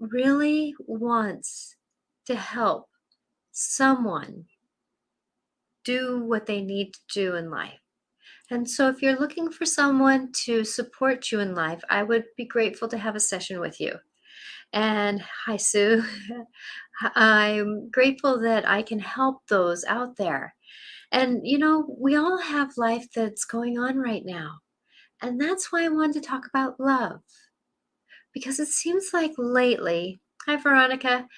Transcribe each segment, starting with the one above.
really wants to help someone do what they need to do in life. And so, if you're looking for someone to support you in life, I would be grateful to have a session with you. And hi, Sue. I'm grateful that I can help those out there. And, we all have life that's going on right now. And that's why I wanted to talk about love. Because it seems like lately, hi, Veronica,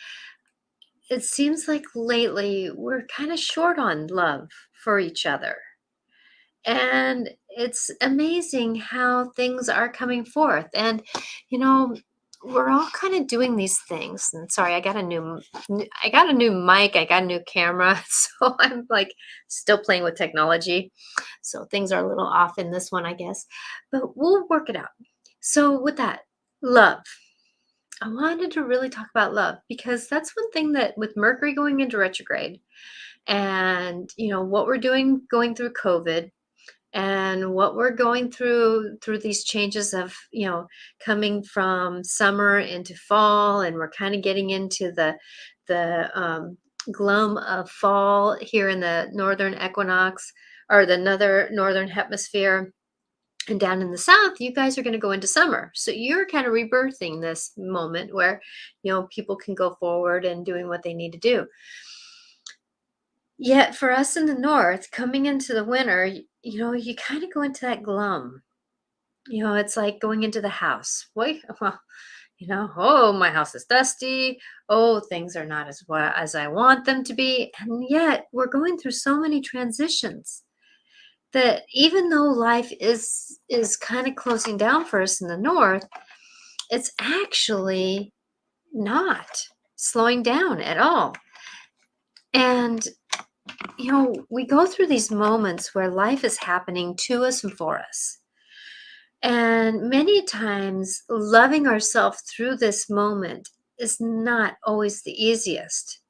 it seems like lately we're kind of short on love for each other. And it's amazing how things are coming forth. And, you know, we're all kind of doing these things. And sorry, I got a new mic, I got a new camera. So I'm like still playing with technology. So things are a little off in this one, I guess. But we'll work it out. So with that, love. I wanted to really talk about love because that's one thing that with Mercury going into retrograde and what we're doing going through COVID and what we're going through these changes of coming from summer into fall, and we're kind of getting into the glum of fall here in the northern equinox or the northern hemisphere. And down in the south, you guys are going to go into summer. So you're kind of rebirthing this moment where, people can go forward and doing what they need to do. Yet for us in the north, coming into the winter, you kind of go into that glum. It's like going into the house. Wait, well, oh, my house is dusty. Oh, things are not as I want them to be. And yet we're going through so many transitions that even though life is kind of closing down for us in the north, it's actually not slowing down at all. And we go through these moments where life is happening to us and for us. And many times loving ourselves through this moment is not always the easiest.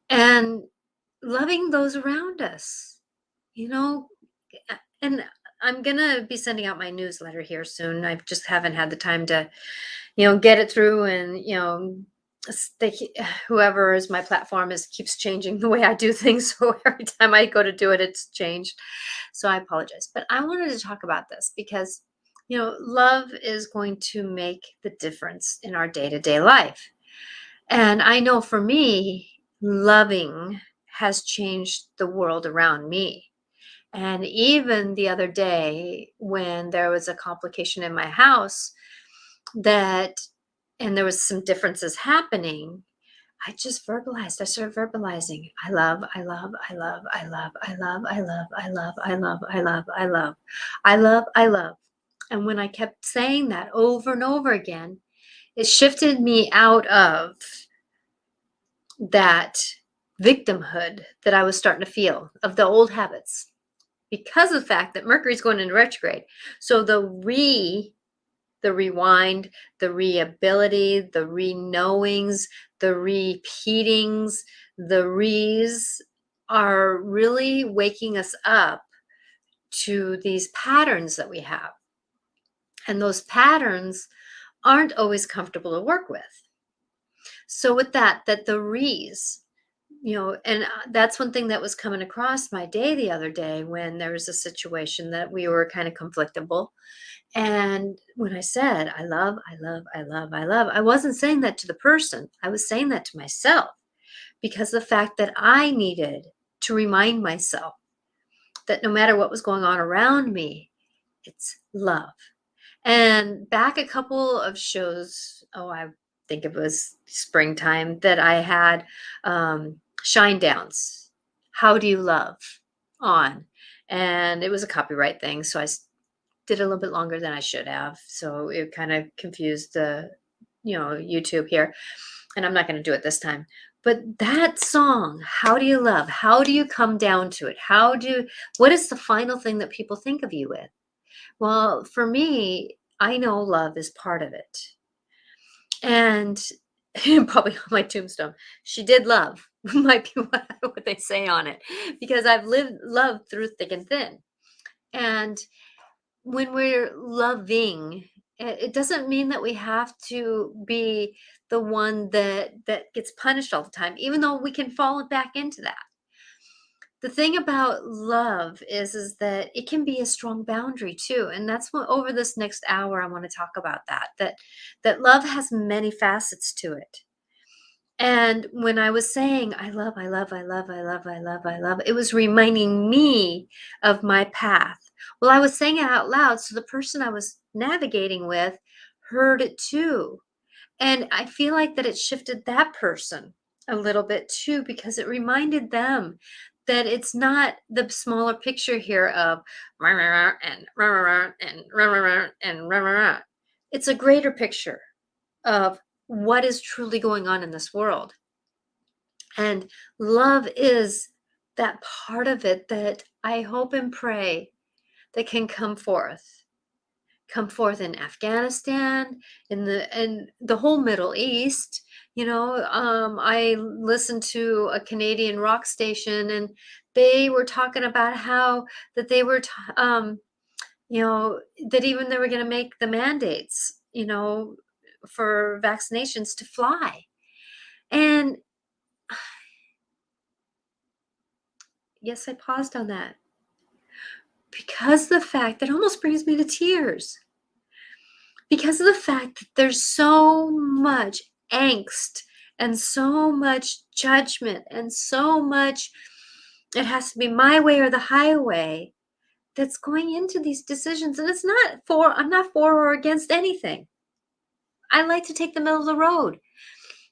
And loving those around us, and I'm going to be sending out my newsletter here soon. I just haven't had the time to, get it through, and, whoever is my platform keeps changing the way I do things. So every time I go to do it, it's changed. So I apologize. But I wanted to talk about this because, love is going to make the difference in our day-to-day life. And I know for me, loving has changed the world around me. And even the other day when there was a complication in my house and there was some differences happening, I just verbalized. I started verbalizing. I love, I love, I love, I love, I love, I love, I love, I love, I love, I love, I love, I love. And when I kept saying that over and over again, it shifted me out of that victimhood that I was starting to feel of the old habits because of the fact that Mercury's going into retrograde. So the rewind, the reability, the re-knowings, the repeatings, the re's are really waking us up to these patterns that we have. And those patterns aren't always comfortable to work with. So with that the re's, and that's one thing that was coming across my day the other day when there was a situation that we were kind of conflictable. And when I said, I love, I love, I love, I love, I wasn't saying that to the person. I was saying that to myself because of the fact that I needed to remind myself that no matter what was going on around me, it's love. And back a couple of shows, I think it was springtime, that I had Shine Downs. How do you love on? And it was a copyright thing. So I did a little bit longer than I should have. So it kind of confused the, YouTube here. And I'm not going to do it this time. But that song, How Do You Love? How do you come down to it? What is the final thing that people think of you with? Well, for me, I know love is part of it. And probably on my tombstone, she did love, might be what they say on it, because I've lived love through thick and thin. And when we're loving, It doesn't mean that we have to be the one that gets punished all the time, even though we can fall back into that. The thing about love is that it can be a strong boundary too, and that's what over this next hour I want to talk about that love has many facets to it. And when I was saying I love, I love, I love, I love, I love, I love, it was reminding me of my path. Well, I was saying it out loud, so the person I was navigating with heard it too. And I feel like that it shifted that person a little bit too, because it reminded them that it's not the smaller picture here of rah, rah, rah, and rah, rah, rah, and rah, rah, rah, and rah, rah, rah. It's a greater picture of what is truly going on in this world. And love is that part of it that I hope and pray that can come forth in Afghanistan, in the whole Middle East. I listened to a Canadian rock station, and they were talking about how that they were, that even they were going to make the mandates, for vaccinations to fly. And yes, I paused on that because the fact that almost brings me to tears. Because of the fact that there's so much angst and so much judgment and so much, it has to be my way or the highway, that's going into these decisions. And I'm not for or against anything. I like to take the middle of the road.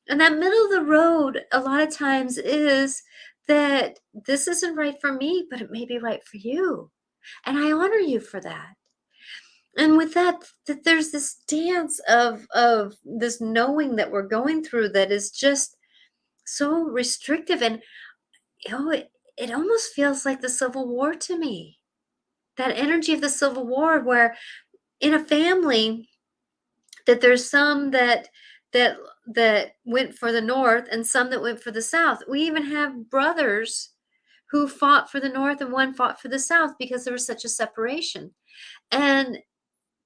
And that middle of the road, a lot of times, is that this isn't right for me, but it may be right for you. And I honor you for that. And with that there's this dance of this knowing that we're going through that is just so restrictive. And it almost feels like the Civil War to me, that energy of the Civil War, where in a family that there's some that that went for the North and some that went for the South. We even have brothers who fought for the North and one fought for the South because there was such a separation. And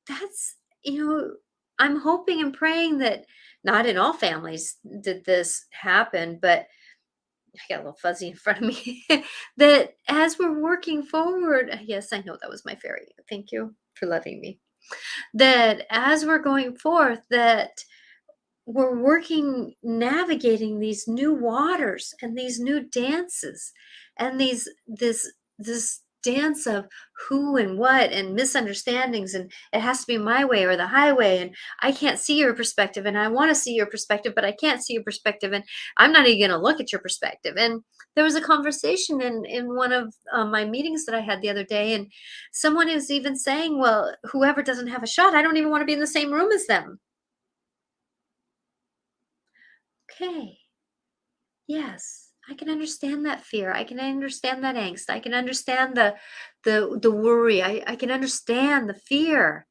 that's, I'm hoping and praying that not in all families did this happen, but I got a little fuzzy in front of me. That as we're working forward, yes, I know that was my fairy. Thank you for loving me. That as we're going forth, that we're working, navigating these new waters and these new dances and this dance of who and what and misunderstandings, and it has to be my way or the highway, and I can't see your perspective, and I want to see your perspective, but I can't see your perspective, and I'm not even going to look at your perspective. And there was a conversation in one of my meetings that I had the other day, and someone is even saying, well, whoever doesn't have a shot, I don't even want to be in the same room as them. Okay. Yes, I can understand that fear. I can understand that angst. I can understand the worry. I can understand the fear.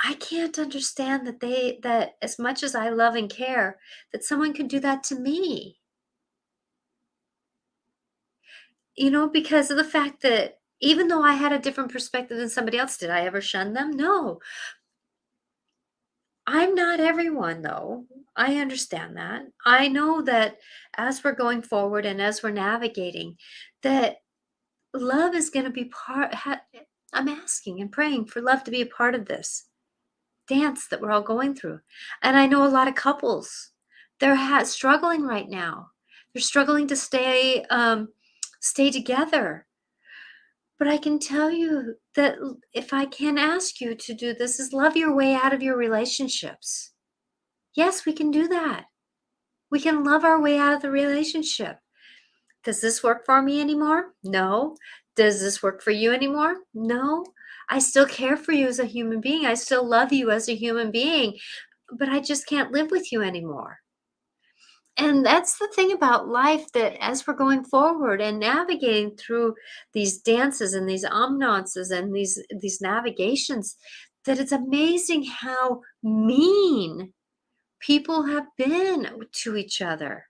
I can't understand that as much as I love and care, that someone could do that to me. Because of the fact that even though I had a different perspective than somebody else, did I ever shun them? No. I'm not everyone, though. I understand that. I know that as we're going forward and as we're navigating, that love is going to be I'm asking and praying for love to be a part of this dance that we're all going through. And I know a lot of couples, they're struggling right now. They're struggling to stay together. But I can tell you that if I can ask you to do this, is love your way out of your relationships. Yes, we can do that. We can love our way out of the relationship. Does this work for me anymore? No. Does this work for you anymore? No. I still care for you as a human being. I still love you as a human being, but I just can't live with you anymore. And that's the thing about life, that as we're going forward and navigating through these dances and these ambiances and these navigations, that it's amazing how mean people have been to each other.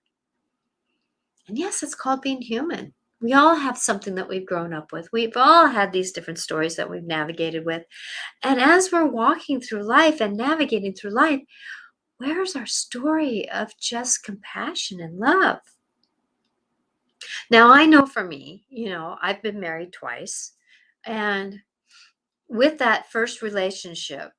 And yes, it's called being human. We all have something that we've grown up with. We've all had these different stories that we've navigated with. And as we're walking through life and navigating through life, where's our story of just compassion and love? Now, I know for me, I've been married twice. And with that first relationship,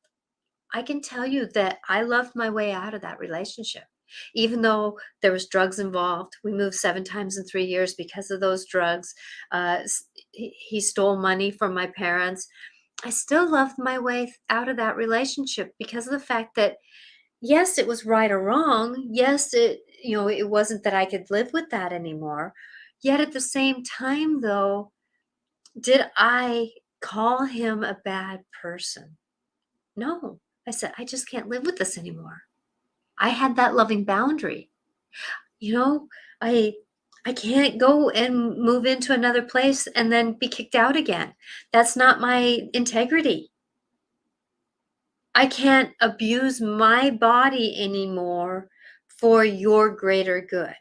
I can tell you that I loved my way out of that relationship. Even though there was drugs involved, we moved 7 times in 3 years because of those drugs. He stole money from my parents. I still loved my way out of that relationship because of the fact that, yes, it was right or wrong. Yes, it wasn't that I could live with that anymore. Yet at the same time, though, did I call him a bad person? No. I said, I just can't live with this anymore. I had that loving boundary. You know, I I can't go and move into another place and then be kicked out again. That's not my integrity. I can't abuse my body anymore for your greater good,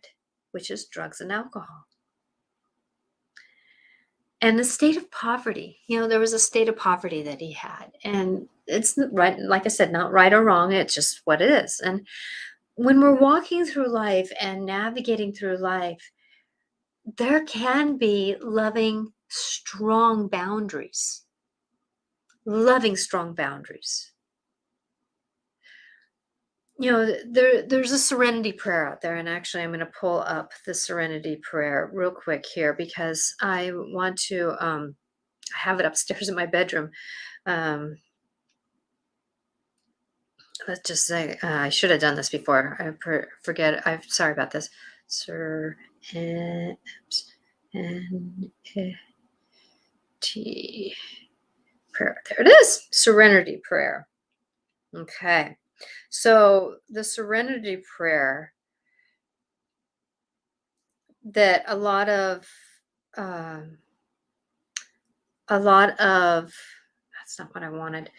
which is drugs and alcohol. And the state of poverty, there was a state of poverty that he had. And it's right, like I said, not right or wrong. It's just what it is. And when we're walking through life and navigating through life, there can be strong boundaries. Loving, strong boundaries. There's a Serenity Prayer out there, and actually I'm going to pull up the Serenity Prayer real quick here because I want to I have it upstairs in my bedroom. Let's just say I should have done this before. I forget. I'm sorry about this. Serenity Prayer. There it is. Serenity Prayer. Okay. So the Serenity Prayer that a lot of that's not what I wanted.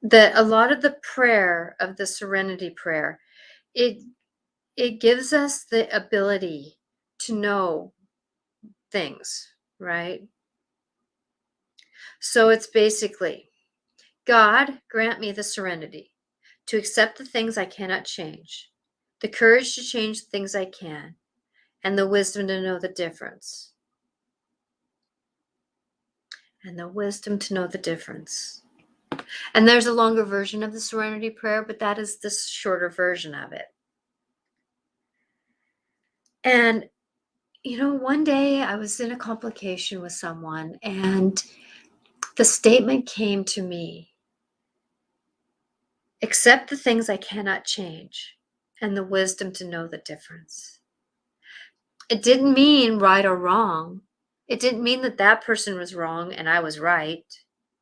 That a lot of the prayer of the Serenity Prayer, it gives us the ability to know things, right? So it's basically, God, grant me the serenity to accept the things I cannot change, the courage to change the things I can, and the wisdom to know the difference. And the wisdom to know the difference. And there's a longer version of the Serenity Prayer, but that is the shorter version of it. And, one day I was in a complication with someone, and the statement came to me, accept the things I cannot change, and the wisdom to know the difference. It didn't mean right or wrong. It didn't mean that that person was wrong and I was right,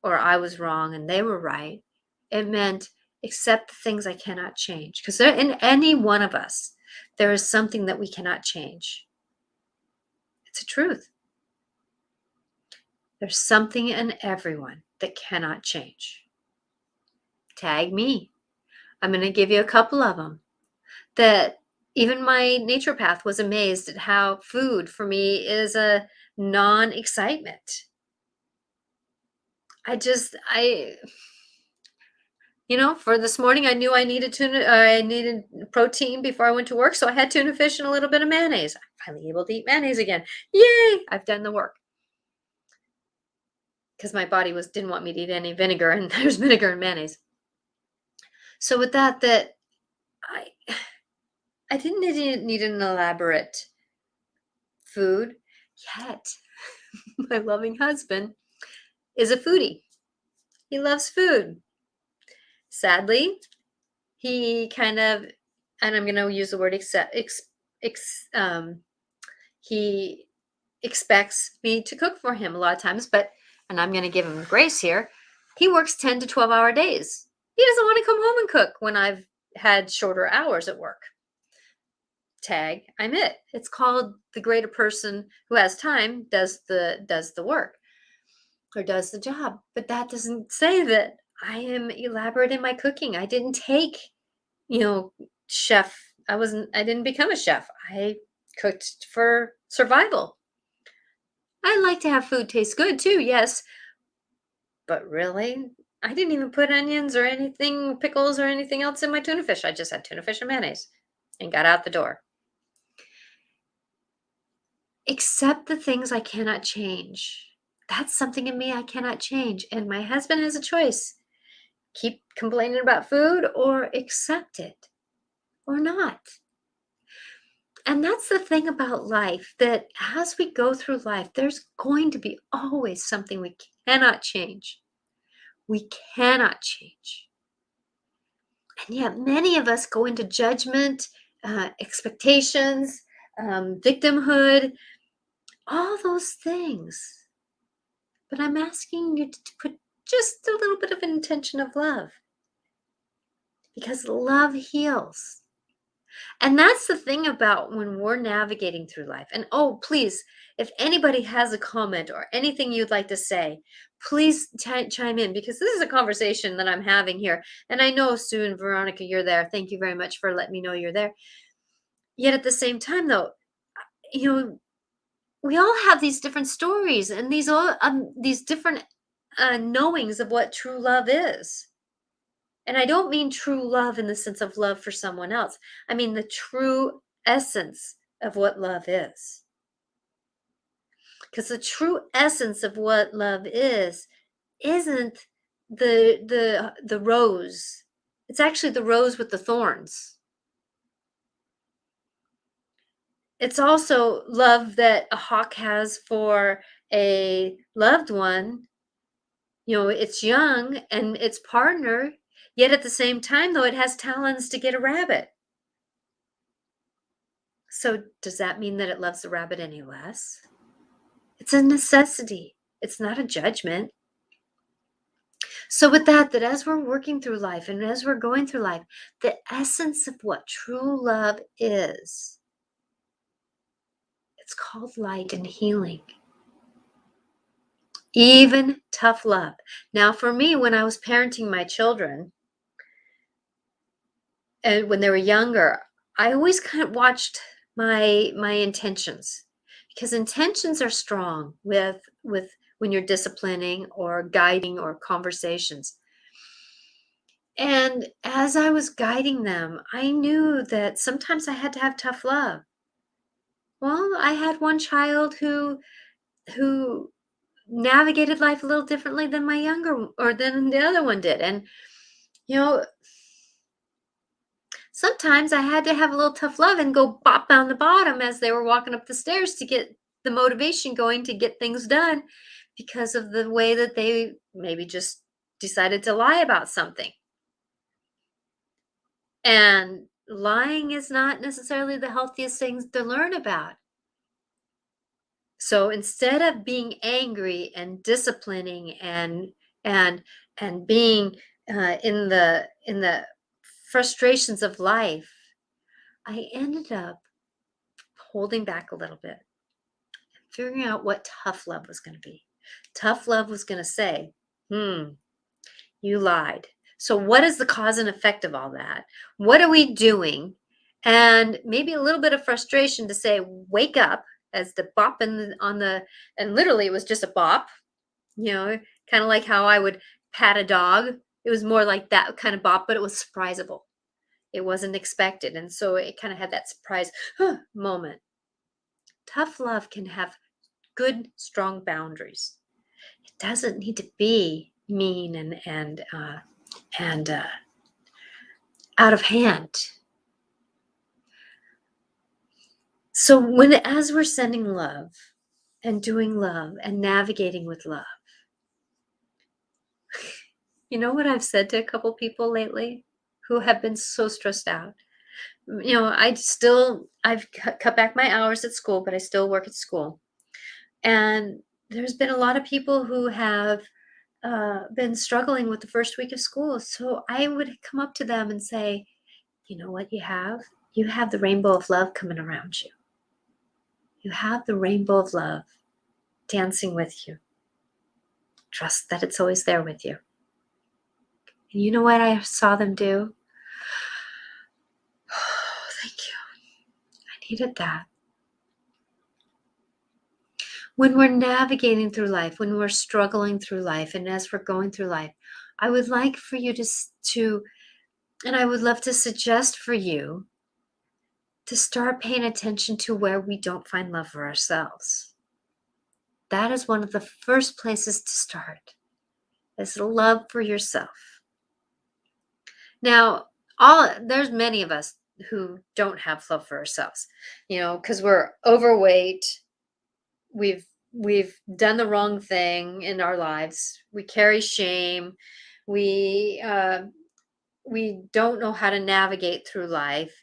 or I was wrong and they were right. It meant accept the things I cannot change. Because in any one of us, there is something that we cannot change. It's a truth. There's something in everyone that cannot change. Tag me. I'm going to give you a couple of them. That even my naturopath was amazed at how food for me is a non-excitement. For this morning, I knew I needed protein before I went to work, so I had tuna fish and a little bit of mayonnaise. I'm finally able to eat mayonnaise again. Yay! I've done the work. Because my body didn't want me to eat any vinegar, and there's vinegar in mayonnaise. So with that I didn't need an elaborate food, yet my loving husband is a foodie. He loves food. Sadly, he kind of, and I'm going to use the word he expects me to cook for him a lot of times, and I'm going to give him grace here. He works 10 to 12-hour days. He doesn't want to come home and cook when I've had shorter hours at work. Tag, I'm it. It's called the greater person who has time does the work or does the job. But that doesn't say that I am elaborate in my cooking. I didn't take, chef I didn't become a chef. I cooked for survival. I like to have food taste good too, yes, but really, I didn't even put onions or anything, pickles or anything else in my tuna fish. I just had tuna fish and mayonnaise and got out the door. Accept the things I cannot change. That's something in me I cannot change. And my husband has a choice. Keep complaining about food or accept it or not. And that's the thing about life, that as we go through life, there's going to be always something we cannot change. We cannot change. And yet many of us go into judgment, expectations, victimhood, all those things. But I'm asking you to put just a little bit of an intention of love, because love heals. And that's the thing about when we're navigating through life. And oh, please, if anybody has a comment or anything you'd like to say, please chime in, because this is a conversation that I'm having here. And I know, Sue and Veronica, you're there. Thank you very much for letting me know you're there. Yet at the same time, though, you know, we all have these different stories and these different knowings of what true love is. And I don't mean true love in the sense of love for someone else. I mean the true essence of what love is. Because the true essence of what love isn't the rose. It's actually the rose with the thorns. It's also love that a hawk has for a loved one. You know, it's young and its partner, yet at the same time, though, it has talons to get a rabbit. So does that mean that it loves the rabbit any less? It's a necessity. It's not a judgment. So with that as we're working through life and as we're going through life, the essence of what true love is, it's called light and healing. Even tough love. Now, for me, when I was parenting my children, and when they were younger, I always kind of watched my intentions, because intentions are strong with when you're disciplining or guiding or conversations. And as I was guiding them, I knew that sometimes I had to have tough love. Well, I had one child who navigated life a little differently than my younger or than the other one did. And you know, sometimes I had to have a little tough love and go bop on the bottom as they were walking up the stairs to get the motivation going to get things done, because of the way that they maybe just decided to lie about something. And lying is not necessarily the healthiest things to learn about. So instead of being angry and disciplining and and being in the frustrations of life, I ended up holding back a little bit, figuring out what tough love was going to be. Tough love was going to say, you lied. So what is the cause and effect of all that? What are we doing? And maybe a little bit of frustration to say, wake up, as the bop and literally it was just a bop, kind of like how I would pat a dog. It was more like that kind of bop, but it was surprisable. It wasn't expected. And so it kind of had that surprise moment. Tough love can have good, strong boundaries. It doesn't need to be mean and out of hand. So as we're sending love and doing love and navigating with love, you know what I've said to a couple people lately who have been so stressed out? I've cut back my hours at school, but I still work at school. And there's been a lot of people who have been struggling with the first week of school. So I would come up to them and say, you know what you have? You have the rainbow of love coming around you. You have the rainbow of love dancing with you. Trust that it's always there with you. And you know what I saw them do? Oh, thank needed that. When we're navigating through life, when we're struggling through life, and as we're going through life, I would like for you and I would love to suggest for you to start paying attention to where we don't find love for ourselves. That is one of the first places to start, is love for yourself. Now, there's many of us who don't have love for ourselves, because we're overweight. We've done the wrong thing in our lives. We carry shame. We don't know how to navigate through life.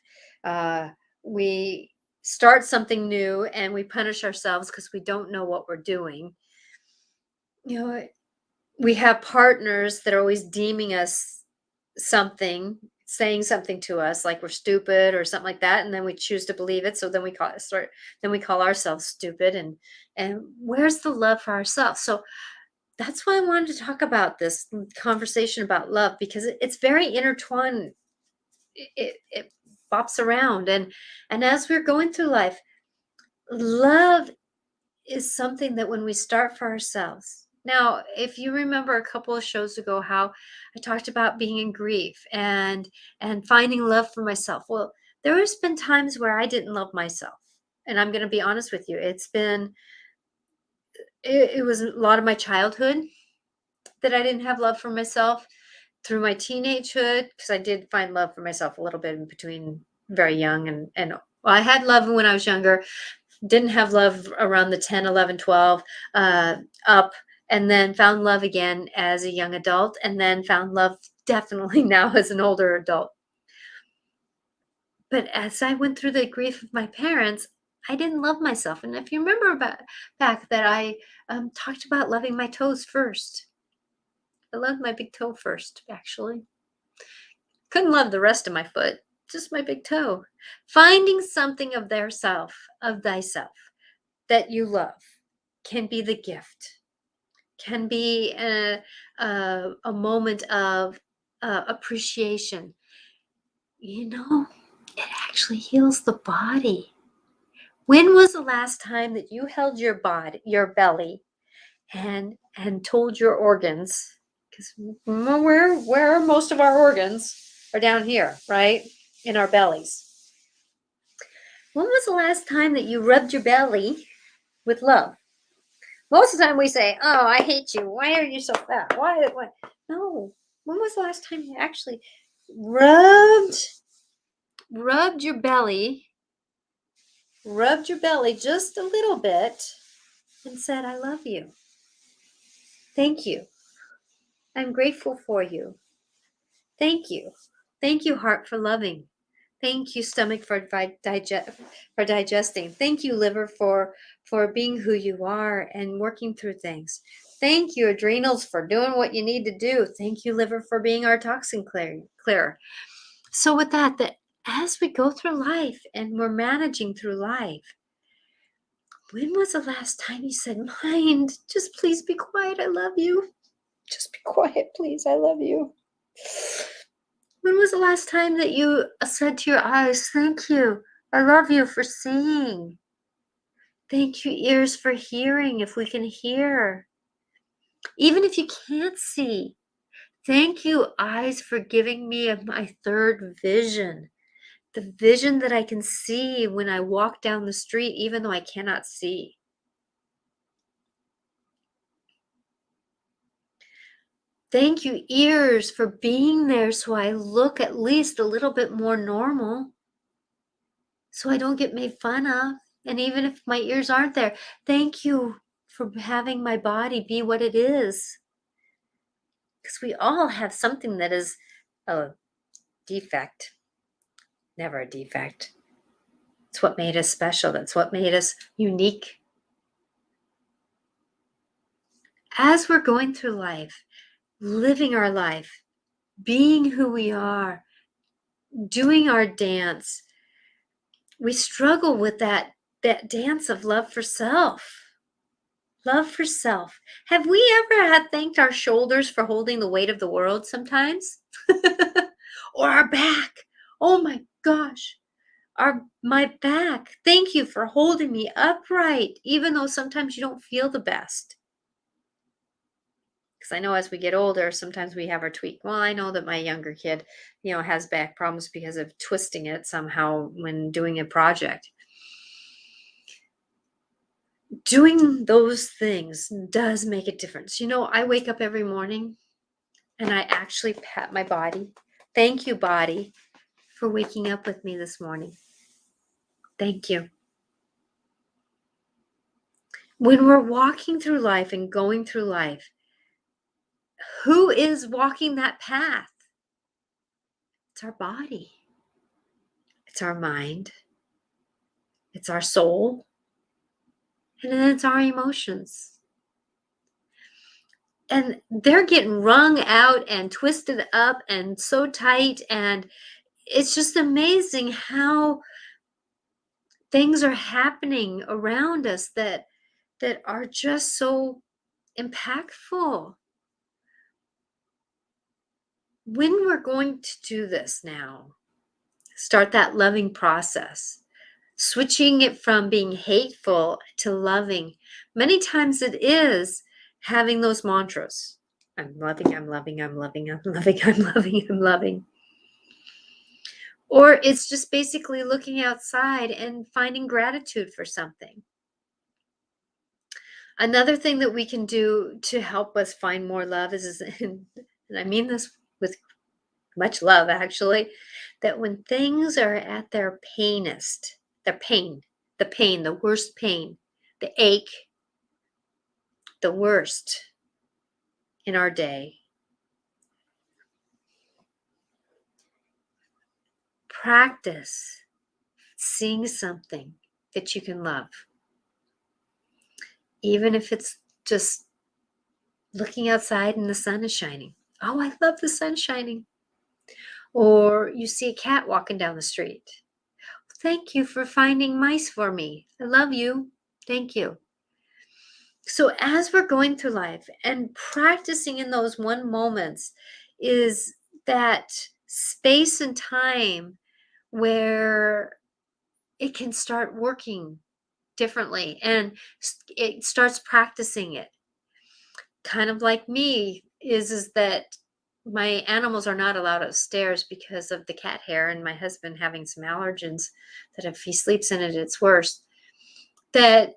We start something new and we punish ourselves because we don't know what we're doing. We have partners that are always deeming us something, saying something to us like we're stupid or something like that, and then we choose to believe it. So then we call ourselves stupid, and where's the love for ourselves? So that's why I wanted to talk about this conversation about love, because it's very intertwined. It bops around, and as we're going through life, love is something that when we start for ourselves. Now, if you remember a couple of shows ago how I talked about being in grief and finding love for myself. Well, there has been times where I didn't love myself. And I'm going to be honest with you. It was a lot of my childhood that I didn't have love for myself, through my teenagehood, because I did find love for myself a little bit in between, very young, and well, I had love when I was younger, didn't have love around the 10, 11, 12, up, and then found love again as a young adult, and then found love definitely now as an older adult. But as I went through the grief of my parents, I didn't love myself. And if you remember back that I talked about loving my toes first. I loved my big toe first, actually. Couldn't love the rest of my foot, just my big toe. Finding something of thyself, that you love, can be the gift, can be a moment of appreciation. It actually heals the body. When was the last time that you held your belly, and told your organs, because where most of our organs are down here, right? In our bellies. When was the last time that you rubbed your belly with love? Most of the time we say, oh, I hate you. Why are you so fat? Why? No. When was the last time you actually rubbed your belly, just a little bit, and said, I love you. Thank you. I'm grateful for you. Thank you. Thank you, heart, for loving. Thank you, stomach, for digesting. Thank you, liver, for being who you are and working through things. Thank you, adrenals, for doing what you need to do. Thank you, liver, for being our toxin clearer. So with that as we go through life and we're managing through life, when was the last time you said, mind, just please be quiet, I love you. Just be quiet, please, I love you. When was the last time that you said to your eyes, thank you, I love you, for seeing. Thank you, ears, for hearing, if we can hear. Even if you can't see. Thank you, eyes, for giving me my third vision. The vision that I can see when I walk down the street, even though I cannot see. Thank you, ears, for being there so I look at least a little bit more normal, so I don't get made fun of. And even if my ears aren't there, thank you for having my body be what it is. Because we all have something that is a defect. Never a defect. It's what made us special. That's what made us unique. As we're going through life, living our life, being who we are, doing our dance, we struggle with that dance of love for self. Love for self. Have we ever thanked our shoulders for holding the weight of the world sometimes? Or our back? Oh my gosh. my back. Thank you for holding me upright, even though sometimes you don't feel the best. Because I know as we get older, sometimes we have our tweak. Well, I know that my younger kid, has back problems because of twisting it somehow when doing a project. Doing those things does make a difference. I wake up every morning and I actually pat my body. Thank you, body, for waking up with me this morning. Thank you. When we're walking through life and going through life, who is walking that path? It's our body. It's our mind. It's our soul. And then it's our emotions. And they're getting wrung out and twisted up and so tight. And it's just amazing how things are happening around us that are just so impactful. When we're going to do this now, start that loving process, switching it from being hateful to loving. Many times it is having those mantras. I'm loving, I'm loving, I'm loving, I'm loving, I'm loving, I'm loving. Or it's just basically looking outside and finding gratitude for something. Another thing that we can do to help us find more love is and I mean this with much love actually, that when things are at their painest, the pain, the worst pain, the ache, the worst in our day, practice seeing something that you can love. Even if it's just looking outside and the sun is shining. Oh, I love the sun shining. Or you see a cat walking down the street. Thank you for finding mice for me. I love you. Thank you. So as we're going through life and practicing in those one moments is that space and time where it can start working differently and it starts practicing it. Kind of like me is that my animals are not allowed upstairs because of the cat hair and my husband having some allergens that if he sleeps in it, it's worse. That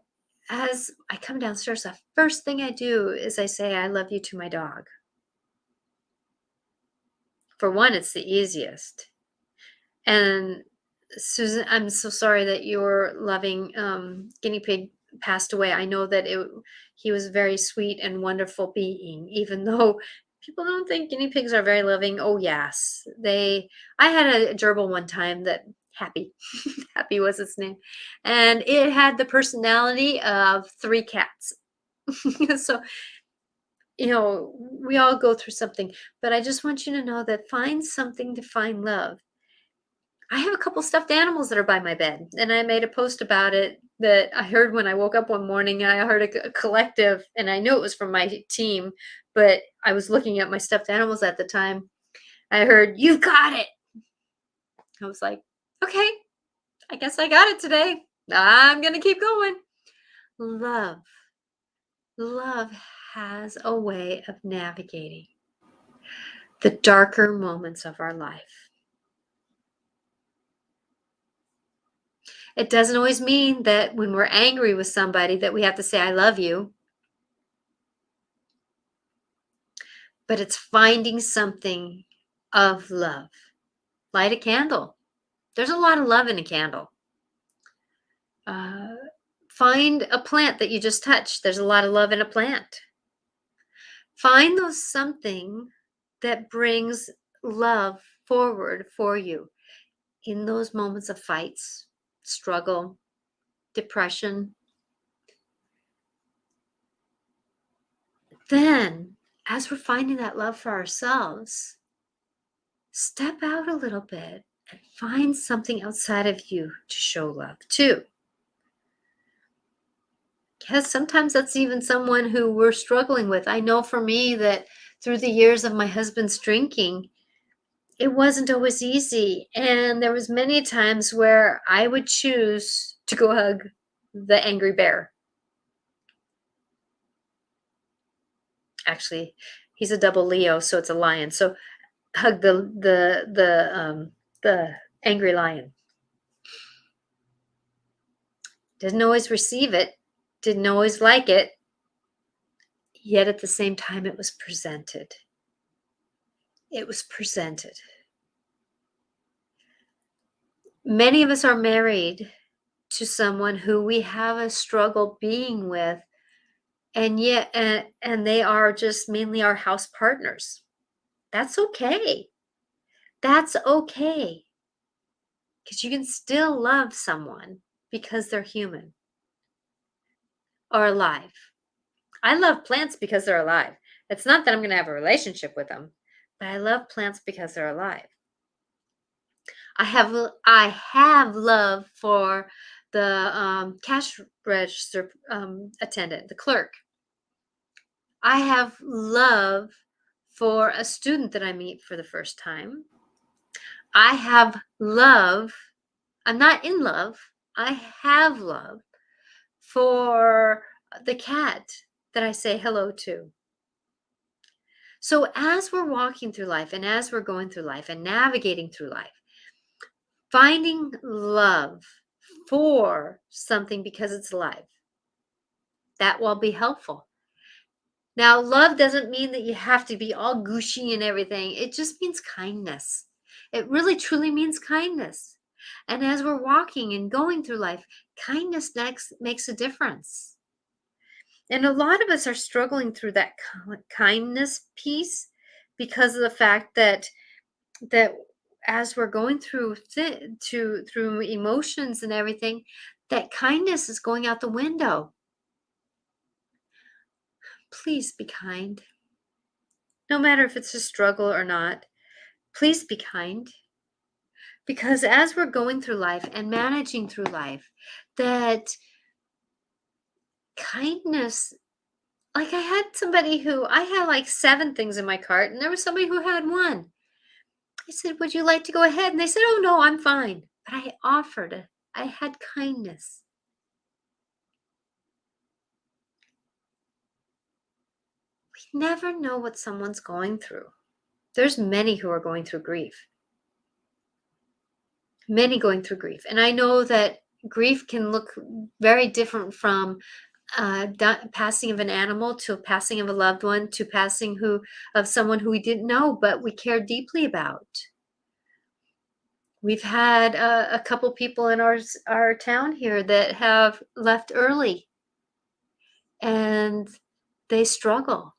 as I come downstairs, the first thing I do is I say, I love you to my dog. For one, it's the easiest. And Susan, I'm so sorry that your loving guinea pig passed away. I know that he was a very sweet and wonderful being, even though people don't think guinea pigs are very loving. Oh, yes. I had a gerbil one time that Happy, Happy was its name. And it had the personality of 3 cats. So, we all go through something, but I just want you to know that find something to find love. I have a couple stuffed animals that are by my bed, and I made a post about it that I heard when I woke up one morning. And I heard a collective, and I knew it was from my team, but I was looking at my stuffed animals at the time. I heard, "You've got it." I was like, okay, I guess I got it today. I'm going to keep going. Love. Love has a way of navigating the darker moments of our life. It doesn't always mean that when we're angry with somebody that we have to say, I love you. But it's finding something of love. Light a candle. There's a lot of love in a candle. Find a plant that you just touched. There's a lot of love in a plant. Find those something that brings love forward for you in those moments of fights, struggle, depression. Then, as we're finding that love for ourselves, step out a little bit and find something outside of you to show love to. Because sometimes that's even someone who we're struggling with. I know for me that through the years of my husband's drinking, it wasn't always easy. And there was many times where I would choose to go hug the angry bear. Actually, he's a double Leo, so it's a lion. So hug the angry lion. Didn't always receive it, didn't always like it, yet at the same time it was presented. It was presented. Many of us are married to someone who we have a struggle being with, and yet and they are just mainly our house partners. That's okay. That's okay. Because you can still love someone because they're human or alive. I love plants because they're alive. It's not that I'm going to have a relationship with them, but I love plants because they're alive. I have love for the cash register attendant, the clerk. I have love for a student that I meet for the first time. I have love. I'm not in love. I have love for the cat that I say hello to. So as we're walking through life and as we're going through life and navigating through life, finding love for something because it's alive, that will be helpful. Now, love doesn't mean that you have to be all gushy and everything. It just means kindness. It really truly means kindness. And as we're walking and going through life, kindness makes a difference. And a lot of us are struggling through that kindness piece because of the fact that as we're going through through emotions and everything, that kindness is going out the window. Please be kind. No matter if it's a struggle or not, please be kind. Because as we're going through life and managing through life, that kindness, like I had like 7 things in my cart, and there was somebody who had 1. I said, "Would you like to go ahead?" And they said, "Oh, no, I'm fine." But I offered. I had kindness. We never know what someone's going through. There's many who are going through grief. Many going through grief. And I know that grief can look very different from passing of an animal to a passing of a loved one to passing of someone who we didn't know but we care deeply about. We've had a couple people in our town here that have left early, and they struggle.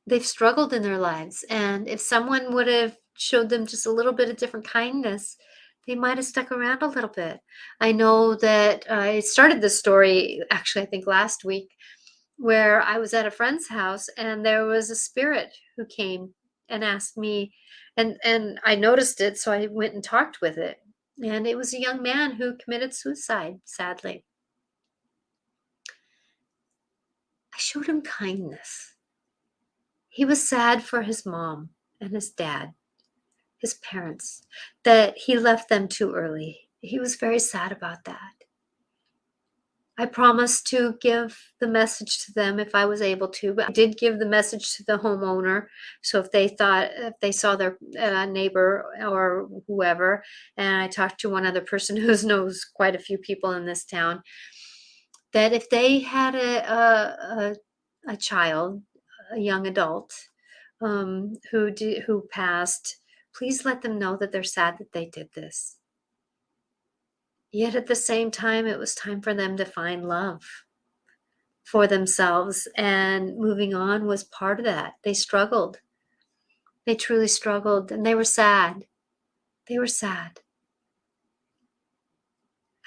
They've struggled in their lives, and if someone would have showed them just a little bit of different kindness, they might have stuck around a little bit. I know that I started this story actually, I think last week, where I was at a friend's house and there was a spirit who came and asked me, and I noticed it, so I went and talked with it. And it was a young man who committed suicide, sadly. I showed him kindness. He was sad for his mom and his dad, his parents, that he left them too early. He was very sad about that. I promised to give the message to them if I was able to, but I did give the message to the homeowner. So if they saw their neighbor or whoever, and I talked to one other person who knows quite a few people in this town, that if they had a child, a young adult, who passed, please let them know that they're sad that they did this. Yet at the same time, it was time for them to find love for themselves, and moving on was part of that. They struggled. They truly struggled, and they were sad. They were sad.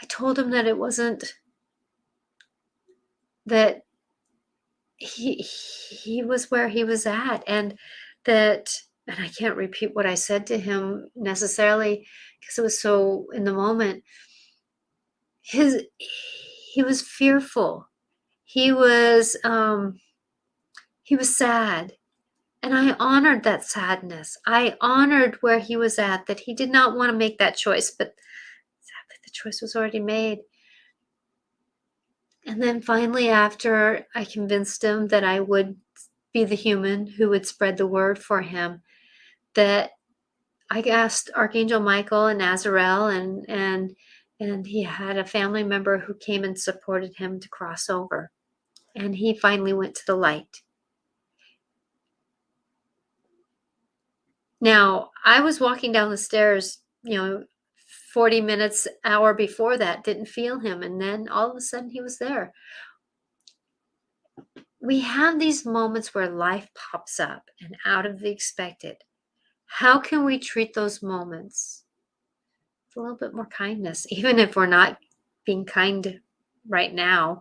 I told him that it wasn't that he was where he was at, and I can't repeat what I said to him necessarily because it was so in the moment. He was fearful. He was sad. And I honored that sadness. I honored where he was at, that he did not want to make that choice, but sadly the choice was already made. And then finally, after I convinced him that I would be the human who would spread the word for him, that I asked Archangel Michael and Azrael, and he had a family member who came and supported him to cross over. And he finally went to the light. Now, I was walking down the stairs, 40 minutes, hour before that, didn't feel him. And then all of a sudden he was there. We have these moments where life pops up and out of the expected. How can we treat those moments with a little bit more kindness, even if we're not being kind right now?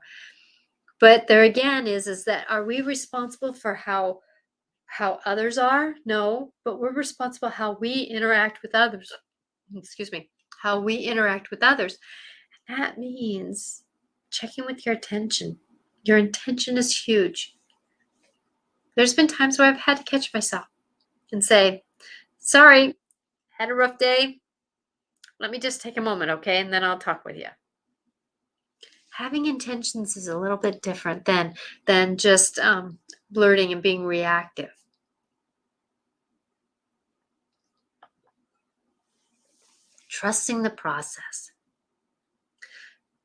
But there again is that, are we responsible for how others are? No, but we're responsible how we interact with others. Excuse me, how we interact with others. That means checking with your intention. Your intention is huge. There's been times where I've had to catch myself and say, sorry, had a rough day. Let me just take a moment, okay? And then I'll talk with you. Having intentions is a little bit different than just blurting and being reactive. Trusting the process.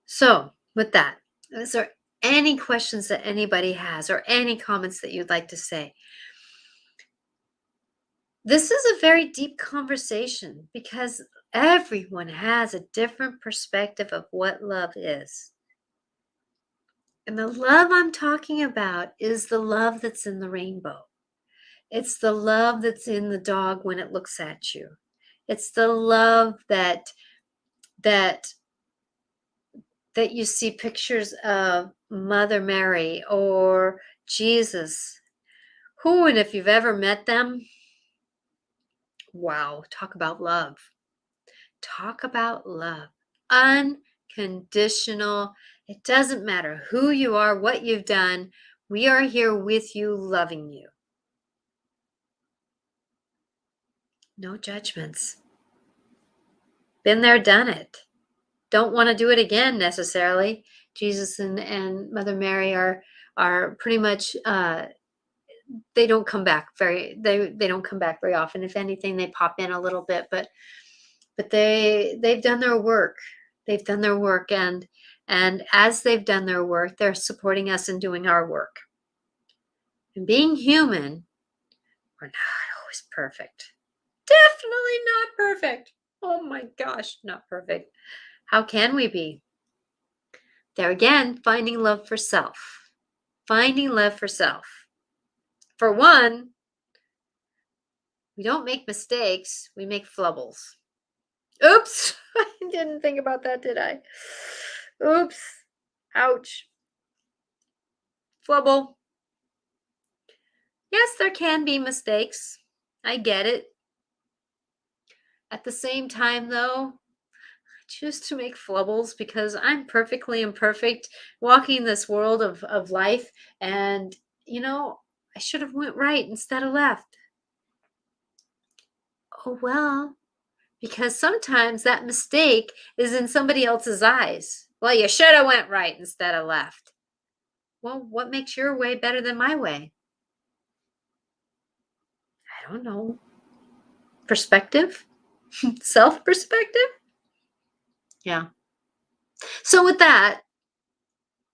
So, with that, is there any questions that anybody has or any comments that you'd like to say? This is a very deep conversation because everyone has a different perspective of what love is. And the love I'm talking about is the love that's in the rainbow. It's the love that's in the dog when it looks at you. It's the love that you see pictures of Mother Mary or Jesus. Who, and if you've ever met them, wow, talk about love. Talk about love. Unconditional. It doesn't matter who you are, what you've done. We are here with you, loving you. No judgments. Been there, done it. Don't want to do it again necessarily. Jesus and Mother Mary are pretty much they don't come back they don't come back very often. If anything, they pop in a little bit, but they've done their work. They've done their work, and as they've done their work, they're supporting us in doing our work. And being human, we're not always perfect. Definitely not perfect. Oh my gosh, not perfect. How can we be? There again, finding love for self. Finding love for self. For one, we don't make mistakes, we make flubbles. Oops, I didn't think about that, did I? Oops, ouch. Flubble. Yes, there can be mistakes. I get it. At the same time, though, I choose to make flubbles because I'm perfectly imperfect, walking this world of life, and I should have went right instead of left. Oh well, because sometimes that mistake is in somebody else's eyes. Well, you should have went right instead of left. Well, what makes your way better than my way? I don't know. Perspective? Self perspective? Yeah. So with that,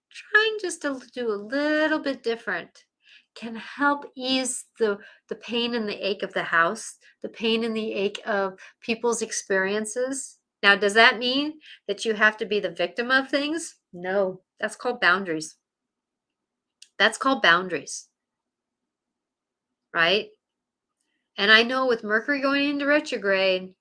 trying just to do a little bit different can help ease the pain and the ache of the house, the pain and the ache of people's experiences. Now, does that mean that you have to be the victim of things? No, that's called boundaries. That's called boundaries, right? And I know with Mercury going into retrograde,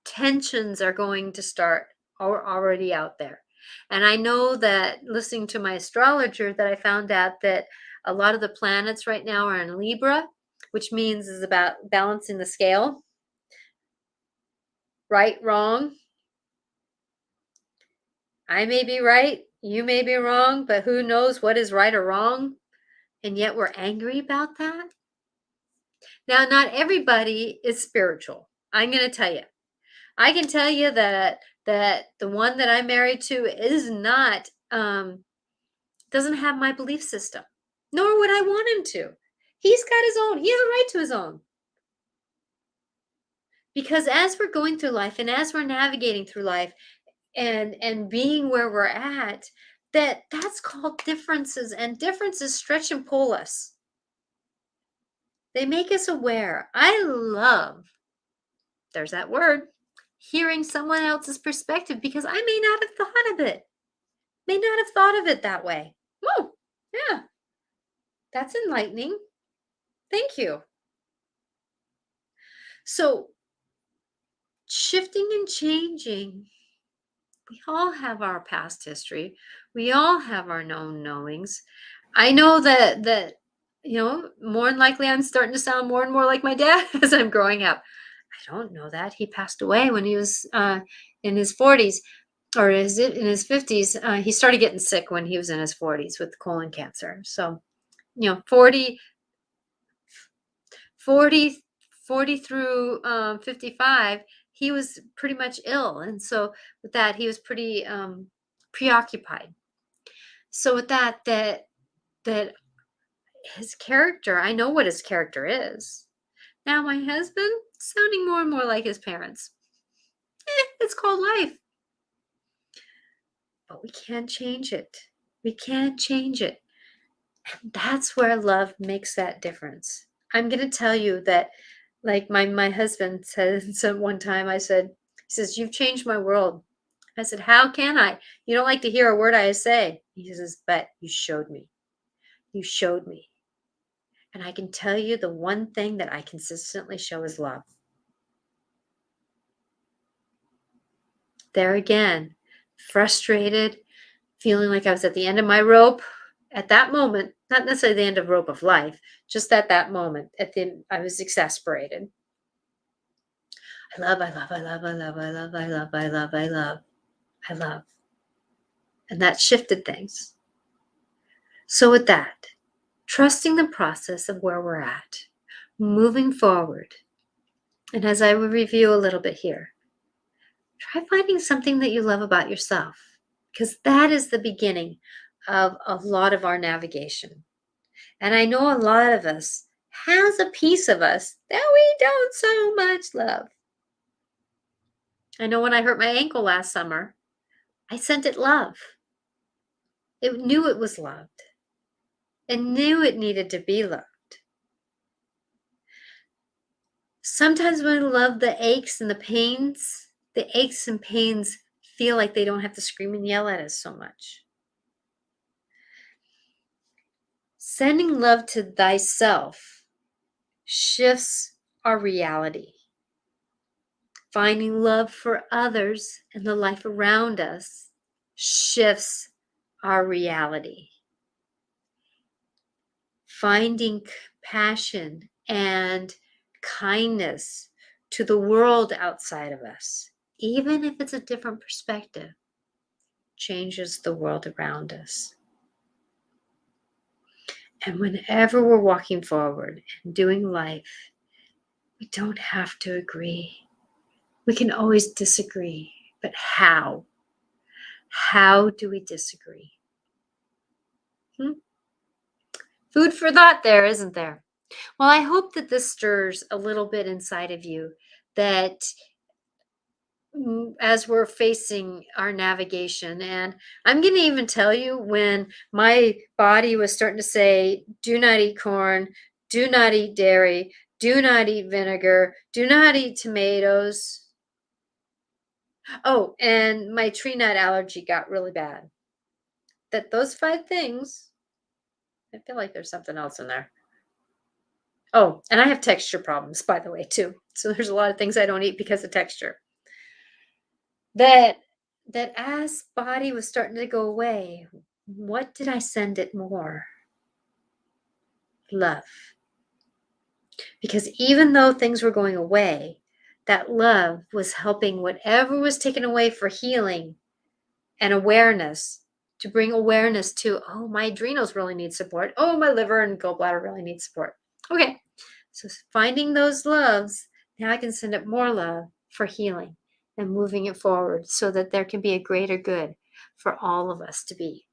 tensions are going to start or already out there. And I know that listening to my astrologer that I found out that a lot of the planets right now are in Libra, which means is about balancing the scale. Right, wrong. I may be right, you may be wrong, but who knows what is right or wrong? And yet we're angry about that. Now, not everybody is spiritual. I'm going to tell you. I can tell you that the one that I'm married to is not doesn't have my belief system, nor would I want him to. He's got his own. He has a right to his own. Because as we're going through life and as we're navigating through life and being where we're at, that's called differences, and differences stretch and pull us. They make us aware. I love, there's that word, hearing someone else's perspective, because I may not have thought of it. May not have thought of it that way. Oh, yeah. That's enlightening. Thank you. So, shifting and changing, we all have our past history. We all have our known knowings. I know that more than likely I'm starting to sound more and more like my dad as I'm growing up. I don't know that. He passed away when he was in his 40s, or is it in his 50s? He started getting sick when he was in his 40s with colon cancer. So, 40 through 55, he was pretty much ill. And so with that, he was pretty preoccupied. So with that his character, I know what his character is. Now my husband, sounding more and more like his parents. It's called life. But we can't change it. We can't change it. And that's where love makes that difference. I'm going to tell you that, like my husband said one time, he says, "You've changed my world." I said, "How can I? You don't like to hear a word I say." He says, "But you showed me. You showed me." And I can tell you the one thing that I consistently show is love. There again, frustrated, feeling like I was at the end of my rope at that moment, not necessarily the end of rope of life, just at that moment. I was exasperated. I love, I love, I love, I love, I love, I love, I love, I love, I love. And that shifted things. So with that, trusting the process of where we're at, moving forward. And as I will review a little bit here, try finding something that you love about yourself, because that is the beginning of a lot of our navigation. And I know a lot of us has a piece of us that we don't so much love. I know when I hurt my ankle last summer, I sent it love. It knew it was loved. It knew it needed to be loved. Sometimes when we love the aches and pains feel like they don't have to scream and yell at us so much. Sending love to thyself shifts our reality. Finding love for others and the life around us shifts our reality. Finding compassion and kindness to the world outside of us, even if it's a different perspective, changes the world around us. And whenever we're walking forward and doing life, we don't have to agree. We can always disagree, but how? How do we disagree? Food for thought there, isn't there? Well, I hope that this stirs a little bit inside of you, that as we're facing our navigation, and I'm going to even tell you, when my body was starting to say, do not eat corn, do not eat dairy, do not eat vinegar, do not eat tomatoes. Oh, and my tree nut allergy got really bad. That those 5 things, I feel like there's something else in there. Oh, and I have texture problems, by the way, too. So there's a lot of things I don't eat because of texture. That as body was starting to go away, what did I send it more? Love. Because even though things were going away, that love was helping whatever was taken away for healing and awareness, to bring awareness to, oh, my adrenals really need support. Oh, my liver and gallbladder really need support. Okay, So finding those loves, now I can send up more love for healing and moving it forward so that there can be a greater good for all of us to be.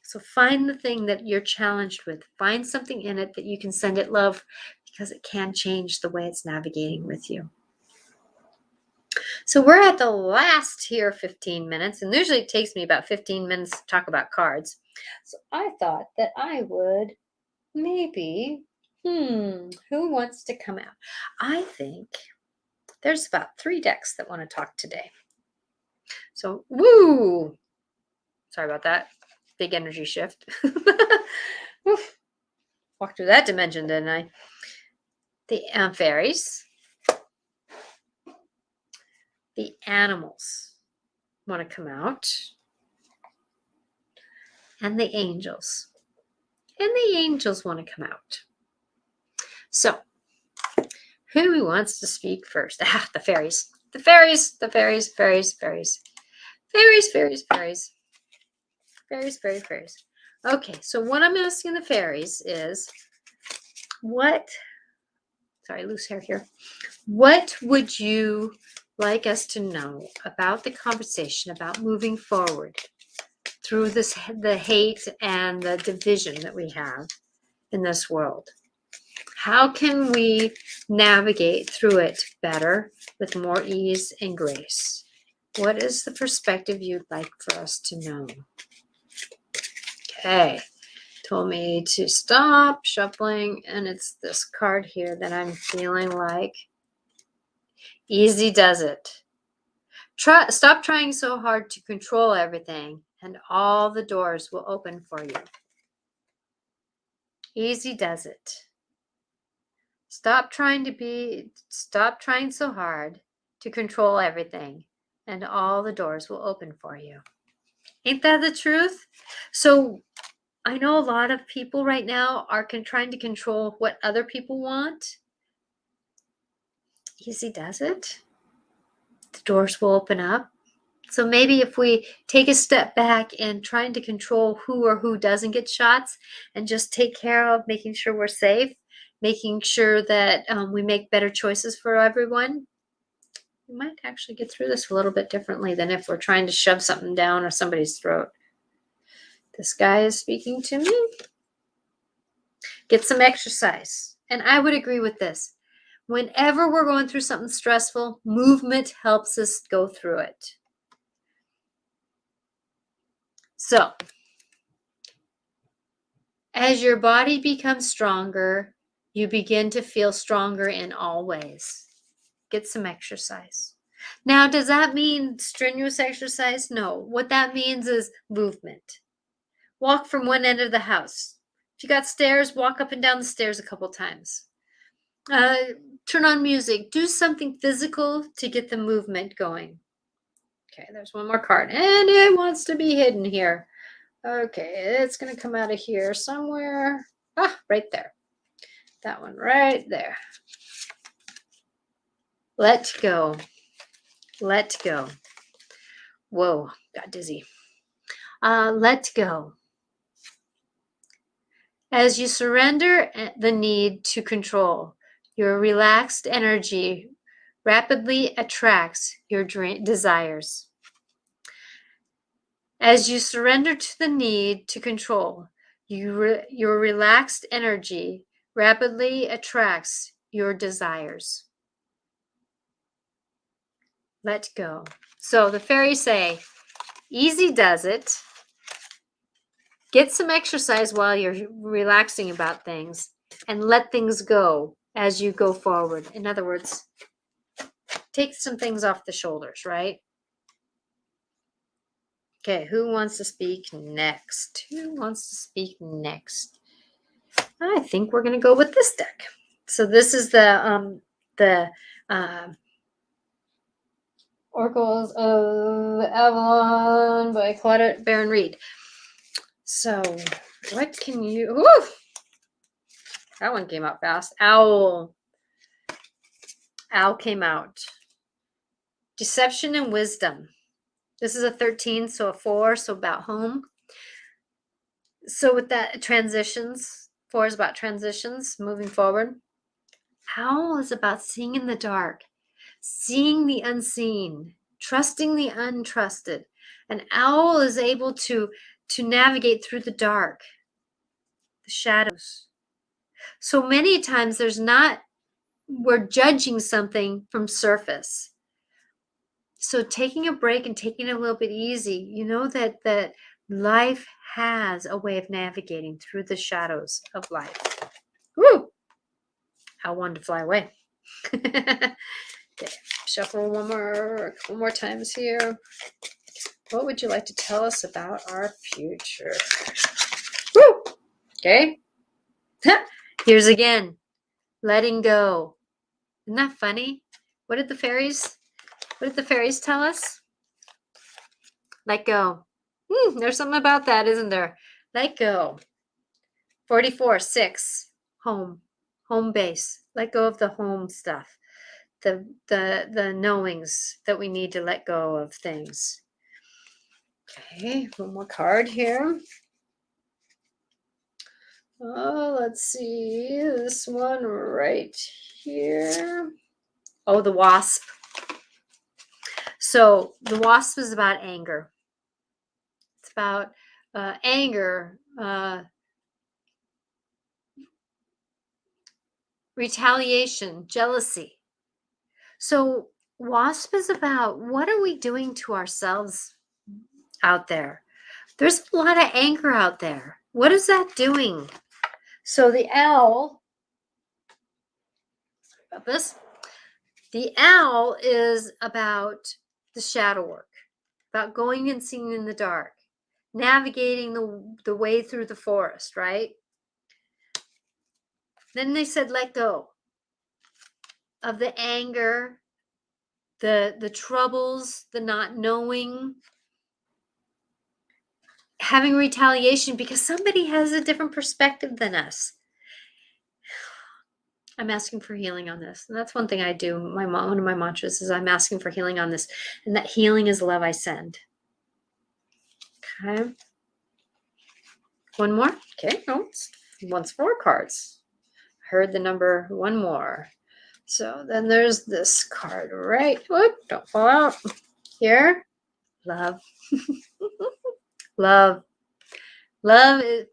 So find the thing that you're challenged with. Find something in it that you can send it love, because it can change the way it's navigating with you. So we're at the last here 15 minutes, and usually it takes me about 15 minutes to talk about cards. So I thought that I would maybe, who wants to come out? I think there's about 3 decks that want to talk today. So, woo! Sorry about that. Big energy shift. Walked through that dimension, didn't I? The fairies. The animals want to come out. And the angels. And the angels want to come out. So, who wants to speak first? The fairies. The fairies, the fairies, fairies, fairies. Fairies, fairies, fairies. Fairies, fairies, fairies. Okay, so what I'm asking the fairies is, loose hair here. What would you like us to know about the conversation about moving forward through the hate and the division that we have in this world? How can we navigate through it better with more ease and grace? What is the perspective you'd like for us to know? Okay, told me to stop shuffling, and it's this card here that I'm feeling like easy does it. Stop trying so hard to control everything, and all the doors will open for you. Easy does it. Stop trying so hard to control everything, and all the doors will open for you. Ain't that the truth? So I know a lot of people right now are trying to control what other people want. Easy does it. The doors will open up. So maybe if we take a step back and trying to control who doesn't get shots, and just take care of making sure we're safe, making sure that we make better choices for everyone, we might actually get through this a little bit differently than if we're trying to shove something down or somebody's throat. This guy is speaking to me. Get some exercise. And I would agree with this. Whenever we're going through something stressful, movement helps us go through it. So, as your body becomes stronger, you begin to feel stronger in all ways. Get some exercise. Now, does that mean strenuous exercise? No. What that means is movement. Walk from one end of the house. If you got stairs, walk up and down the stairs a couple times. Turn on music. Do something physical to get the movement going. Okay, there's one more card. And it wants to be hidden here. Okay, it's going to come out of here somewhere. Right there. That one right there. Let go. Let go. Whoa, got dizzy. Let go. As you surrender the need to control, your relaxed energy rapidly attracts your desires. As you surrender to the need to control, your relaxed energy rapidly attracts your desires. Let go. So the fairies say, easy does it. Get some exercise while you're relaxing about things, and let things go as you go forward. In other words, take some things off the shoulders, right? Okay, who wants to speak next? Who wants to speak next? I think we're going to go with this deck. So this is the Oracles of Avalon by Claudette Baron Reed. So what can you... Woo! That one came out fast. Owl came out. Deception and wisdom. This is a 13, so a 4, so about home. So with that, transitions. 4 is about transitions, moving forward. Owl is about seeing in the dark, seeing the unseen, trusting the untrusted. An owl is able to navigate through the dark, the shadows. So many times we're judging something from surface. So taking a break and taking it a little bit easy, you know that life has a way of navigating through the shadows of life. Woo! I wanted to fly away. Okay, shuffle one more times here. What would you like to tell us about our future? Woo! Okay. Here's again. Letting go. Isn't that funny? What did the fairies tell us? Let go. There's something about that, isn't there? Let go. 44:6. Home base. Let go of the home stuff. The knowings that we need to let go of things. Okay, one more card here. Oh, let's see. This one right here. Oh, the wasp. So the wasp is about anger. It's about anger, retaliation, jealousy. So wasp is about what are we doing to ourselves out there? There's a lot of anger out there. What is that doing? So the owl, about this, the owl is about the shadow work, about going and seeing in the dark, navigating the way through the forest, right? Then they said, let go of the anger, the troubles, the not knowing, having retaliation because somebody has a different perspective than us. I'm asking for healing on this. And that's one thing I do. One of my mantras is I'm asking for healing on this. And that healing is love I send. Okay. One more. Okay. Oh, once 4 cards. Heard the number one more. So then there's this card, right? Whoop, don't fall out. Here. Love. Love. Love is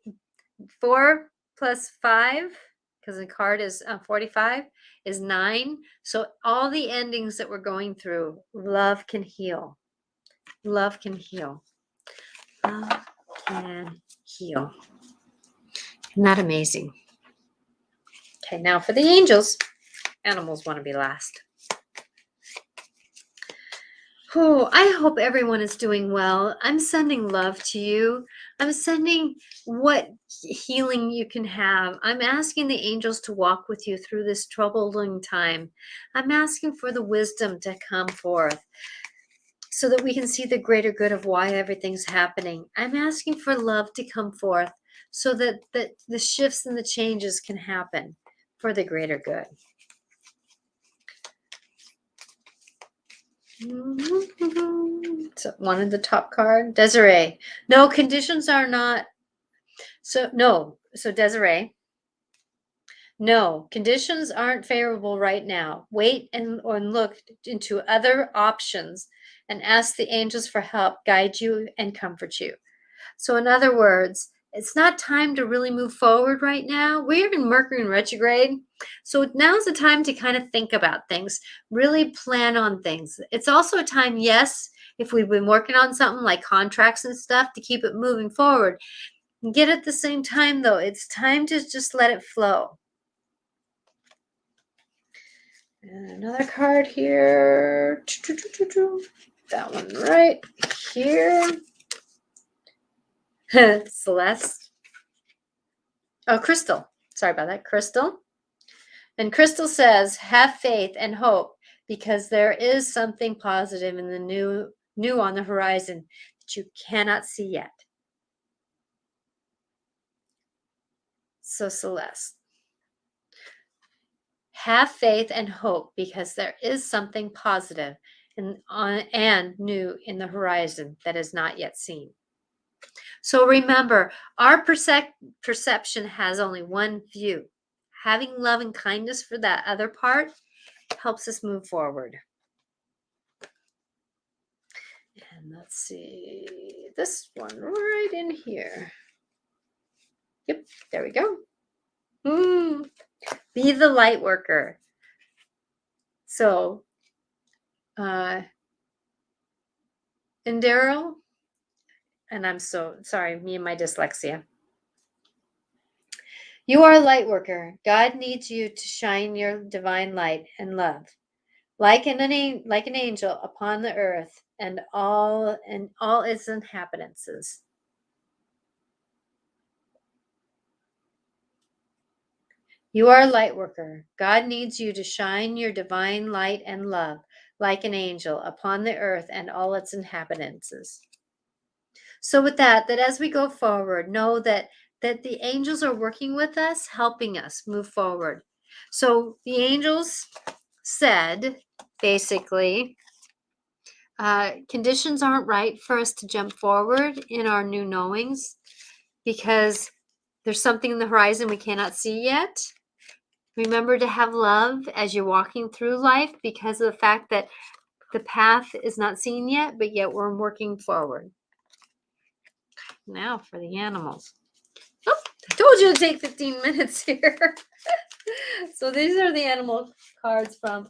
4 plus 5, because the card is 45, is 9. So all the endings that we're going through, love can heal. Love can heal. Love can heal. Isn't that amazing? Okay, now for the angels. Animals want to be last. Oh, I hope everyone is doing well. I'm sending love to you. I'm sending what healing you can have. I'm asking the angels to walk with you through this troubling time. I'm asking for the wisdom to come forth so that we can see the greater good of why everything's happening. I'm asking for love to come forth so that the shifts and the changes can happen for the greater good. So one of the top card, Desiree. No, conditions are not. So Desiree. No, conditions aren't favorable right now. Wait and look into other options and ask the angels for help, guide you and comfort you. So in other words, it's not time to really move forward right now. We're in Mercury in retrograde. So now's the time to kind of think about things, really plan on things. It's also a time, yes, if we've been working on something like contracts and stuff, to keep it moving forward. Yet at the same time, though, it's time to just let it flow. And another card here. That one right here. Celeste. Oh, Crystal. Sorry about that. Crystal. And Crystal says, have faith and hope because there is something positive in the new on the horizon that you cannot see yet. So Celeste. Have faith and hope because there is something positive and new in the horizon that is not yet seen. So remember, our perception has only one view. having love and kindness for that other part helps us move forward. And let's see, this one right in here. Yep, there we go. Be the light worker. So, Daryl, and I'm so sorry, me and my dyslexia. You are a light worker. God needs you to shine your divine light and love, like an angel upon the earth and all its inhabitants. You are a light worker. God needs you to shine your divine light and love, like an angel upon the earth and all its inhabitants. So with that as we go forward, know that the angels are working with us, helping us move forward. So the angels said, basically, conditions aren't right for us to jump forward in our new knowings because there's something in the horizon we cannot see yet. Remember to have love as you're walking through life because of the fact that the path is not seen yet, but yet we're working forward. Now for the animals. Oh, I told you to take 15 minutes here. So these are the animal cards from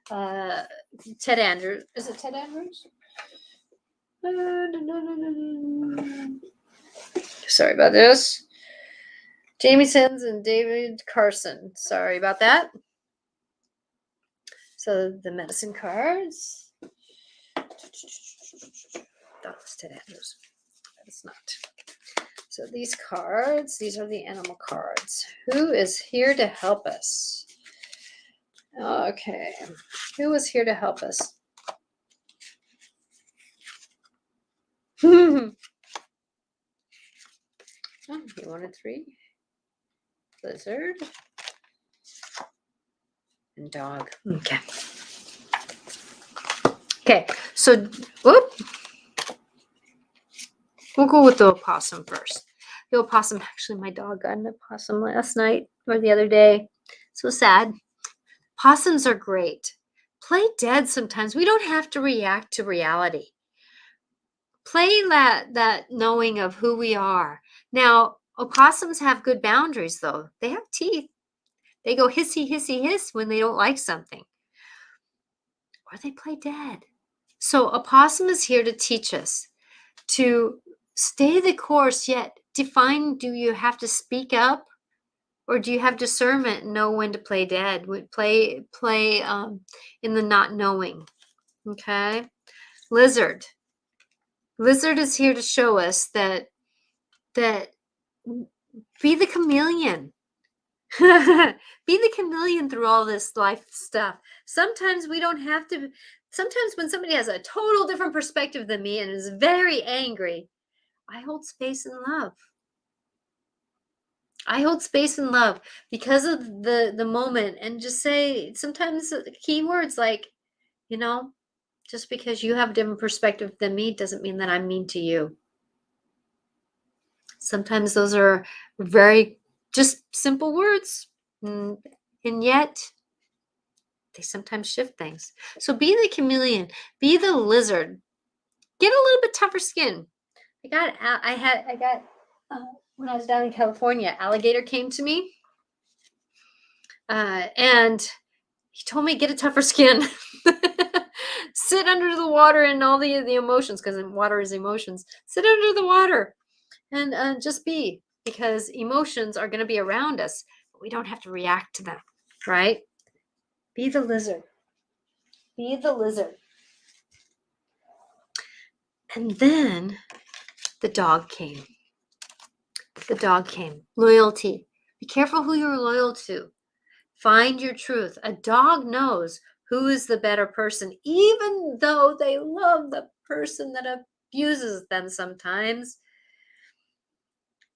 Ted Andrews. Is it Ted Andrews? Sorry about this. Jamie Sins and David Carson. Sorry about that. So the medicine cards. That's Ted Andrews. That's not. So these cards, these are the animal cards. Who is here to help us? Okay. Who is here to help us? You wanted 3? Lizard. And dog. Okay. Okay. So, whoop. We'll go with the opossum first. The opossum, actually, my dog got an opossum last night or the other day. So sad. Possums are great. Play dead sometimes. We don't have to react to reality. Play that knowing of who we are. Now, opossums have good boundaries, though. They have teeth. They go hissy, hissy, hiss when they don't like something. Or they play dead. So opossum is here to teach us to stay the course, yet define, do you have to speak up or do you have discernment and know when to play dead? Play in the not knowing. Okay. Lizard is here to show us that be the chameleon. Be the chameleon through all this life stuff. Sometimes we don't have to. Sometimes when somebody has a total different perspective than me and is very angry, I hold space and love. I hold space and love because of the moment, and just say sometimes key words like, just because you have a different perspective than me doesn't mean that I'm mean to you. Sometimes those are very just simple words, and yet they sometimes shift things. So be the chameleon, be the lizard, get a little bit tougher skin. I got when I was down in California, alligator came to me, and he told me get a tougher skin. Sit under the water and all the emotions, because water is emotions. Sit under the water and just be, because emotions are going to be around us, but we don't have to react to them, right? Be the lizard. Be the lizard. And then the dog came. The dog came. Loyalty. Be careful who you're loyal to. Find your truth. A dog knows who is the better person, even though they love the person that abuses them sometimes.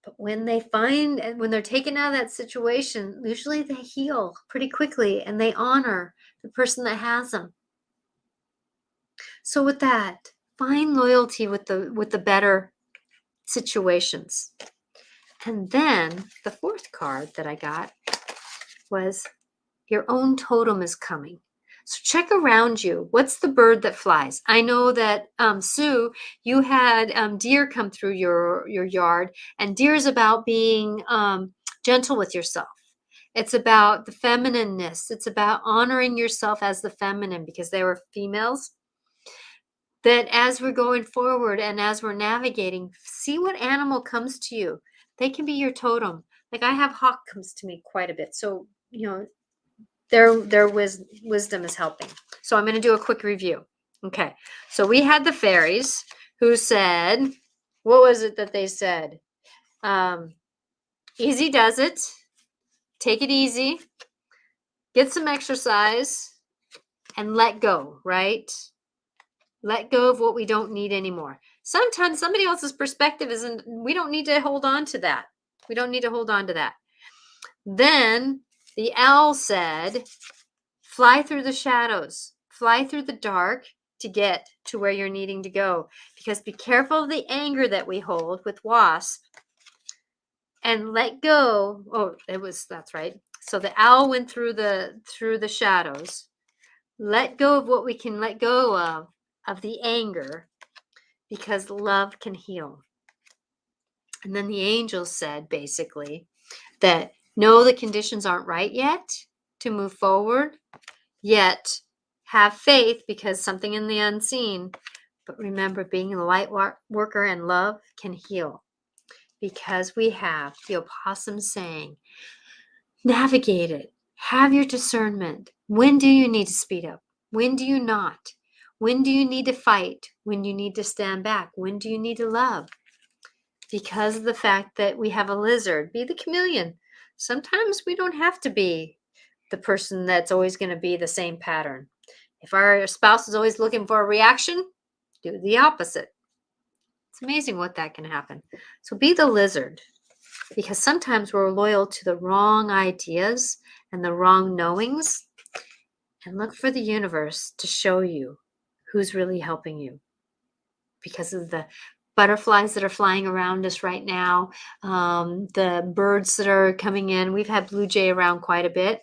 But when they find, and when they're taken out of that situation, usually they heal pretty quickly and they honor the person that has them. So with that, find loyalty with the better situations. And then the fourth card that I got was your own totem is coming. So check around you. What's the bird that flies? I know that Sue, you had deer come through your yard, and deer is about being gentle with yourself. It's about the feminineness. It's about honoring yourself as the feminine, because they were females. That as we're going forward and as we're navigating, see what animal comes to you. They can be your totem. Like I have hawk comes to me quite a bit. So, their wisdom is helping. So I'm going to do a quick review. Okay. So we had the fairies who said, what was it that they said? Easy does it. Take it easy. Get some exercise and let go, right? Let go of what we don't need anymore. Sometimes somebody else's perspective isn't, we don't need to hold on to that. We don't need to hold on to that. Then the owl said, fly through the shadows, fly through the dark to get to where you're needing to go. Because be careful of the anger that we hold with wasp, and let go. Oh, that's right. So the owl went through the shadows. Let go of what we can let go of the anger, because love can heal. And then the angels said basically that no, the conditions aren't right yet to move forward, yet have faith, because something in the unseen. But remember, being a light worker and love can heal, because we have the opossum saying, navigate it, have your discernment. When do you need to speed up? When do you not? When do you need to fight? When you need to stand back? When do you need to love? Because of the fact that we have a lizard, be the chameleon. Sometimes we don't have to be the person that's always going to be the same pattern. If our spouse is always looking for a reaction, do the opposite. It's amazing what that can happen. So be the lizard, because sometimes we're loyal to the wrong ideas and the wrong knowings, and look for the universe to show you who's really helping you. Because of the butterflies that are flying around us right now, the birds that are coming in. We've had blue jay around quite a bit.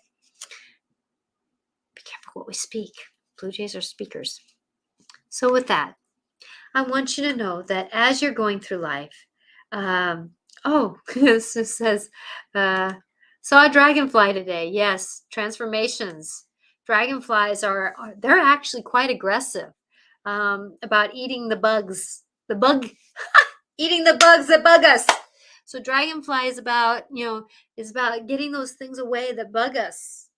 Be careful what we speak. Blue jays are speakers. So with that, I want you to know that as you're going through life, this says, saw a dragonfly today. Yes, transformations. Dragonflies they're actually quite aggressive about eating the bugs. Eating the bugs that bug us. So dragonfly is about getting those things away that bug us.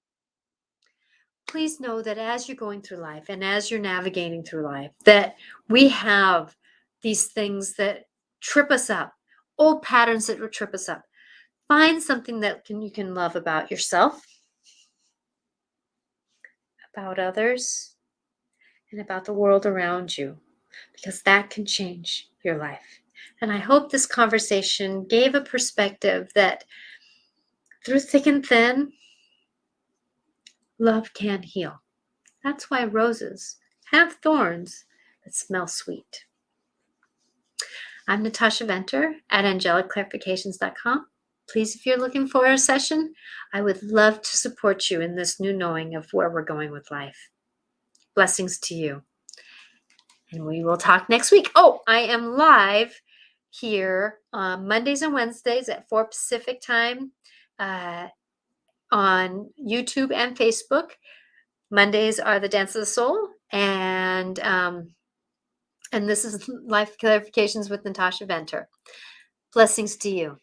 Please know that as you're going through life and as you're navigating through life, that we have these things that trip us up, old patterns that will trip us up. Find something that you can love about yourself, about others, and about the world around you, because that can change your life. And I hope this conversation gave a perspective that through thick and thin, love can heal. That's why roses have thorns that smell sweet. I'm Natasha Venter at angelicclarifications.com. Please, if you're looking for a session, I would love to support you in this new knowing of where we're going with life. Blessings to you. And we will talk next week. Oh, I am live here on Mondays and Wednesdays at 4 Pacific time on YouTube and Facebook. Mondays are the Dance of the Soul, and this is Life Clarifications with Natasha Venter. Blessings to you.